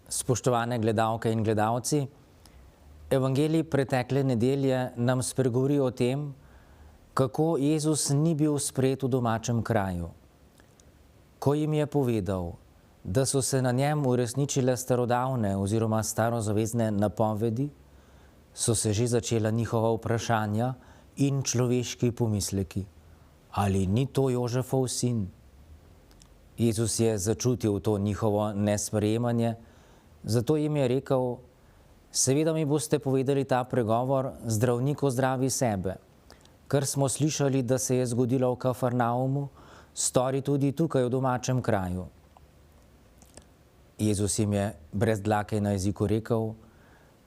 Spoštovane gledalke in gledalci, Evangelij pretekle nedelje nam spregovori o tem, kako Jezus ni bil sprejet v domačem kraju. Ko jim je povedal, da so se na njem uresničile starodavne oziroma starozavezne napovedi, so se že začela njihova vprašanja in človeški pomisleki. Ali ni to Jožefov sin? Jezus je začutil to njihovo nesprejemanje, zato jim je rekel: seveda mi boste povedali ta pregovor, zdravnik ozdravi sebe. Kar smo slišali, da se je zgodilo v Kafarnaumu, stori tudi tukaj v domačem kraju. Jezus jim je brez dlake na jeziku rekel: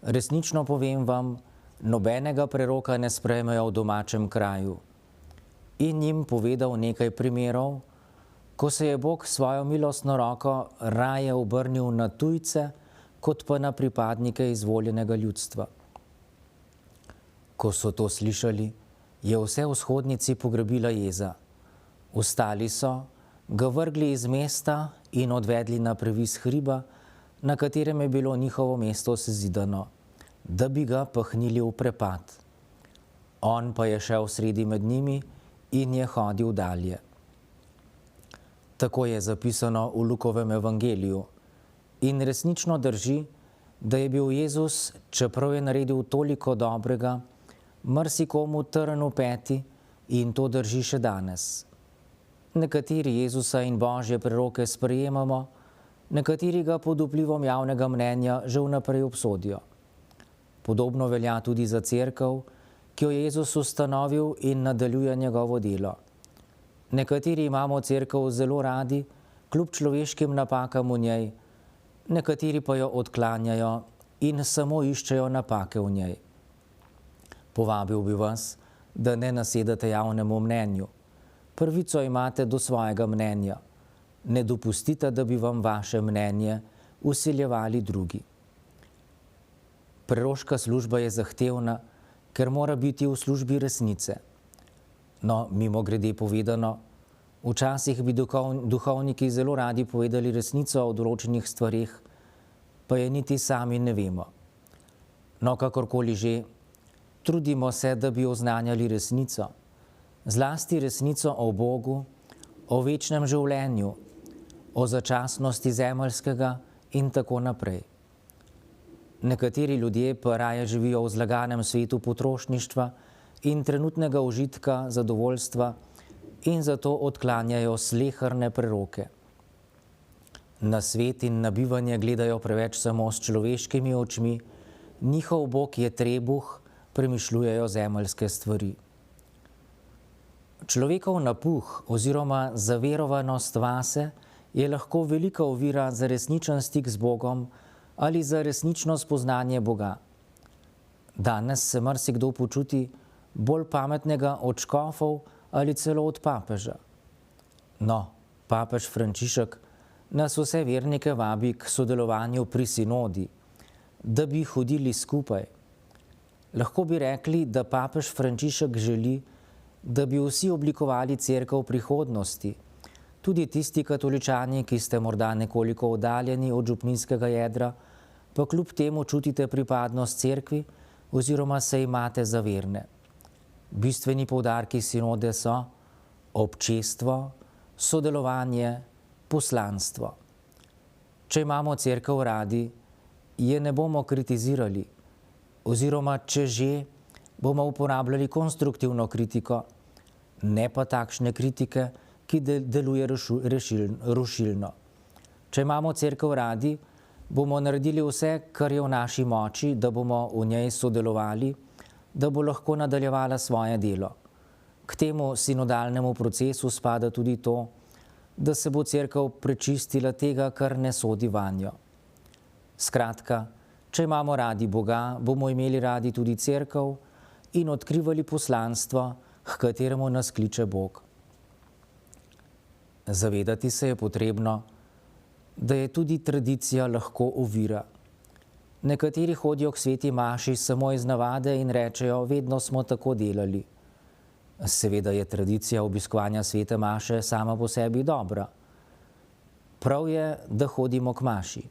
resnično povem vam, nobenega preroka ne sprejmejo v domačem kraju. In jim povedal nekaj primerov, ko se je Bog svojo milostno roko raje obrnil na tujce, kot pa na pripadnike izvoljenega ljudstva. Ko so to slišali, je vse v vzhodnici pogrebila jeza. Vstali so, ga vrgli iz mesta in odvedli na previs hriba, na katerem je bilo njihovo mesto sezidano, da bi ga pahnili v prepad. On pa je šel sredi med njimi in je hodil dalje. Tako je zapisano v Lukovem evangeliju. In resnično drži, da je bil Jezus, čeprav je naredil toliko dobrega, marsikomu trn v peti, in to drži še danes. Nekateri Jezusa in Božje preroke sprejemamo, nekateri ga pod vplivom javnega mnenja že vnaprej obsodijo. Podobno velja tudi za cerkev, ki jo je Jezus ustanovil in nadaljuje njegovo delo. Nekateri imamo cerkev zelo radi, kljub človeškim napakam v njej, nekateri pa jo odklanjajo in samo iščejo napake v njej. Povabil bi vas, da ne nasedate javnemu mnenju. Pravico imate do svojega mnenja. Ne dopustite, da bi vam vaše mnenje vsiljevali drugi. Preroška služba je zahtevna, ker mora biti v službi resnice. No, mimogrede povedano, včasih bi duhovniki zelo radi povedali resnico o določenih stvareh, pa je niti sami ne vemo. No, kakorkoli že, trudimo se, da bi oznanjali resnico, zlasti resnico o Bogu, o večnem življenju, o začasnosti zemeljskega in tako naprej. Nekateri ljudje pa raje živijo v zlaganem svetu potrošništva in trenutnega užitka, zadovoljstva, in zato odklanjajo sleherne preroke. Na svet in na bivanje gledajo preveč samo s človeškimi očmi, njihov Bog je trebuh, premišljujejo zemeljske stvari. Človekov napuh oziroma zaverovanost vase je lahko velika ovira za resničen stik z Bogom ali za resnično spoznanje Boga. Danes se marsikdo počuti bolj pametnega od škofov ali celo od papeža. No, papež Frančišek nas vse vernike vabi k sodelovanju pri sinodi, da bi hodili skupaj. Lahko bi rekli, da papež Frančišek želi, da bi vsi oblikovali cerkev prihodnosti, tudi tisti katoličani, ki ste morda nekoliko oddaljeni od župnijskega jedra, pa kljub temu čutite pripadnost cerkvi oziroma se imate za verne. Bistveni poudarki sinode so občestvo, sodelovanje, poslanstvo. Če imamo cerkev radi, je ne bomo kritizirali, oziroma če že, bomo uporabljali konstruktivno kritiko, ne pa takšne kritike, ki deluje rušilno. Če imamo cerkev radi, bomo naredili vse, kar je v naši moči, da bomo v njej sodelovali, da bo lahko nadaljevala svoje delo. K temu sinodalnemu procesu spada tudi to, da se bo cerkev prečistila tega, kar ne sodi vanjo. Skratka, če imamo radi Boga, bomo imeli radi tudi cerkev in odkrivali poslanstvo, h kateremu nas kliče Bog. Zavedati se je potrebno, da je tudi tradicija lahko ovira. Nekateri hodijo k sveti maši samo iz navade in rečejo, vedno smo tako delali. Seveda je tradicija obiskovanja svete maše sama po sebi dobra. Prav je, da hodimo k maši.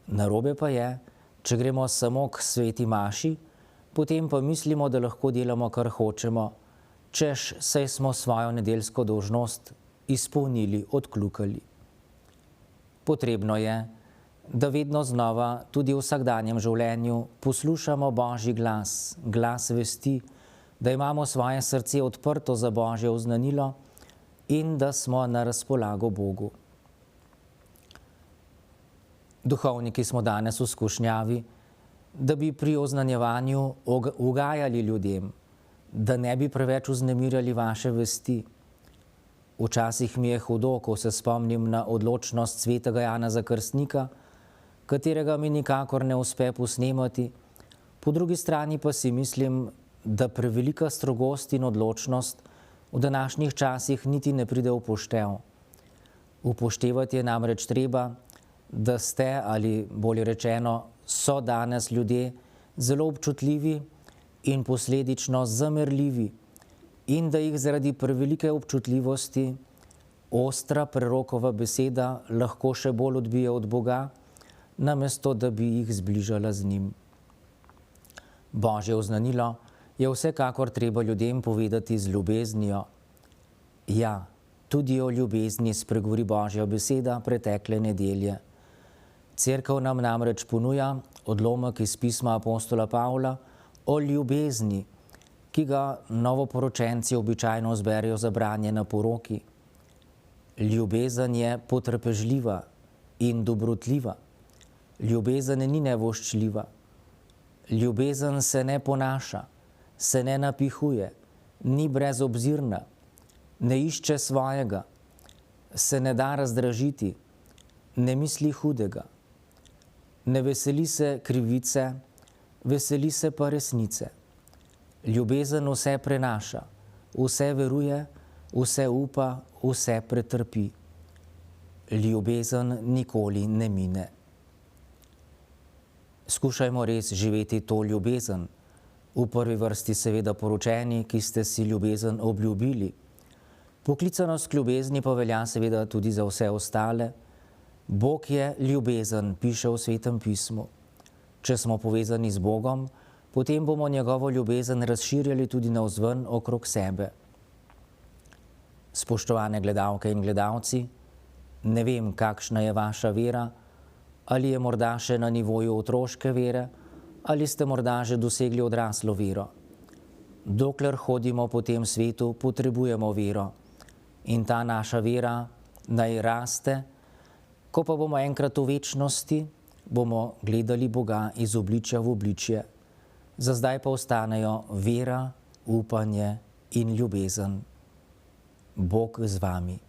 Narobe pa je, če gremo samo k sveti maši, potem pa mislimo, da lahko delamo, kar hočemo, češ saj smo svojo nedeljsko dolžnost izpolnili, odkljukali. Potrebno je, da vedno znova, tudi v vsakdanjem življenju, poslušamo Božji glas, glas vesti, da imamo svoje srce odprto za Božje oznanilo in da smo na razpolago Bogu. Duhovniki smo danes v skušnjavi, da bi pri oznanjevanju ugajali ljudem, da ne bi preveč vznemirjali vaše vesti. Včasih mi je hudo, ko se spomnim na odločnost svetega Janeza Krstnika, katerega mi nikakor ne uspe posnemati, po drugi strani pa si mislim, da prevelika strogost in odločnost v današnjih časih niti ne pride v poštev. Upoštevati je namreč treba, da ste, ali bolje rečeno, so danes ljudje zelo občutljivi in posledično zamerljivi in da jih zaradi prevelike občutljivosti ostra prerokova beseda lahko še bolj odbije od Boga, namesto da bi jih zbližala z njim. Božje oznanilo je vsekakor treba ljudem povedati z ljubeznijo. Ja, tudi o ljubezni spregovori Božja beseda pretekle nedelje. Cerkev nam namreč ponuja odlomek iz pisma apostola Pavla o ljubezni, ki ga novoporočenci običajno zberejo za branje na poroki. Ljubezen je potrpežljiva in dobrotljiva. Ljubezen ni nevoščljiva. Ljubezen se ne ponaša, se ne napihuje, ni brezobzirna, ne išče svojega, se ne da razdražiti, ne misli hudega. Ne veseli se krivice, veseli se pa resnice. Ljubezen vse prenaša, vse veruje, vse upa, vse pretrpi. Ljubezen nikoli ne mine. Skušajmo res živeti to ljubezen, v prvi vrsti seveda poročeni, ki ste si ljubezen obljubili. Poklicanost k ljubezni pa velja seveda tudi za vse ostale. Bog je ljubezen, piše v Svetem pismu. Če smo povezani z Bogom, potem bomo njegovo ljubezen razširjali tudi navzven okrog sebe. Spoštovane gledalke in gledalci, ne vem, kakšna je vaša vera, ali je morda še na nivoju otroške vere, ali ste morda že dosegli odraslo vero. Dokler hodimo po tem svetu, potrebujemo vero in ta naša vera naj raste. Ko pa bomo enkrat v večnosti, bomo gledali Boga iz obličja v obličje. Za zdaj pa ostanejo vera, upanje in ljubezen. Bog z vami.